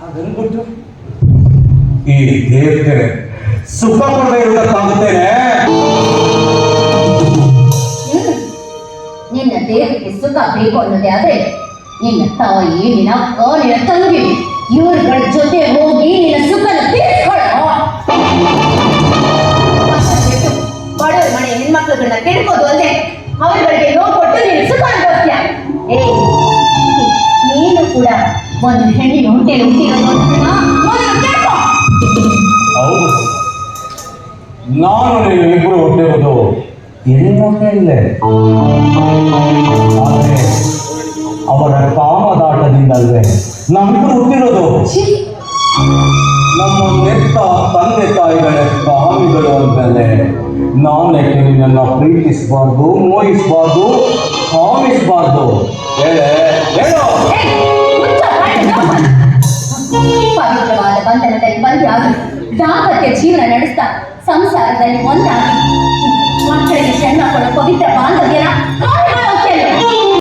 ಅದನ್ಬಿಟ್ಟು ಈ ದೇವತೆ ಸುಖ ಕೊಡದೆ ಇರುವುದಕ್ಕಾಗುತ್ತೇನೆ. ನಿನ್ನ ದೇಹಕ್ಕೆ ಸುಖ ಬೇಕು ಅನ್ನೋದೇ ಆದ್ರೆ ನಿನ್ನ ತಾಯಿ ನಿನ್ನ ನಿನ್ನ ತಂಗಿ ಇವರುಗಳ ಜೊತೆ ಹೋಗಿ ನಿನ್ನ ಸುಖನ ತೀರ್ಕೊಳ್ಳೋ. ಬಡವರ ಮನೆ ಹೆಣ್ಮಕ್ಳುಗಳನ್ನ ಕೆಡ್ಕೋದು ಅಲ್ಲದೆ ಅವರುಗಳಿಗೆ ನೋವು ಕೊಟ್ಟು ನೀನು ಸುಖ ಅನ್ಬೋದ್ಯ. ನೀನು ಕೂಡ ಒಂದು ಹೆಣ್ಣಿನ ಹೊಟ್ಟೆಯಲ್ಲಿ ಹುಟ್ಟಿರೋದನ್ನ ಮೊದಲು ಕೇಳ್ಕೊ. ಹೌದು, ನಾನು ನೀವಿಬ್ಬರು ಹುಟ್ಟಿರೋದು ಹೆಣ್ಣೊಟ್ಟೆಯಲ್ಲೇ. ಆದರೆ ಅವರ ಕಾಮದಾಟದಿಂದಲ್ವೇ ನಾವಿಬ್ಬರು ಹುಟ್ಟಿರೋದು. ನಮ್ಮ ನೆತ್ತ ತಂದೆ ತಾಯಿಗಳ ಕಾಮಿಗಳು ಅಂತಲೇ ನಾನೇಕೆ ನಿನ್ನನ್ನು ಪ್ರೀತಿಸಬಾರ್ದು, ಮೋಹಿಸಬಾರ್ದು, ಕಾಮಿಸಬಾರ್ದು? ಹೇಳೋ. ಪವಿತ್ರವಾದ ಬಂಧನದಲ್ಲಿ ಬಂದಾಗ ದಾಂಪತ್ಯ ಜೀವನ ನಡೆಸ್ತಾ ಸಂಸಾರದಲ್ಲಿ ಒಂದಾಗಿ ಮಕ್ಕಳ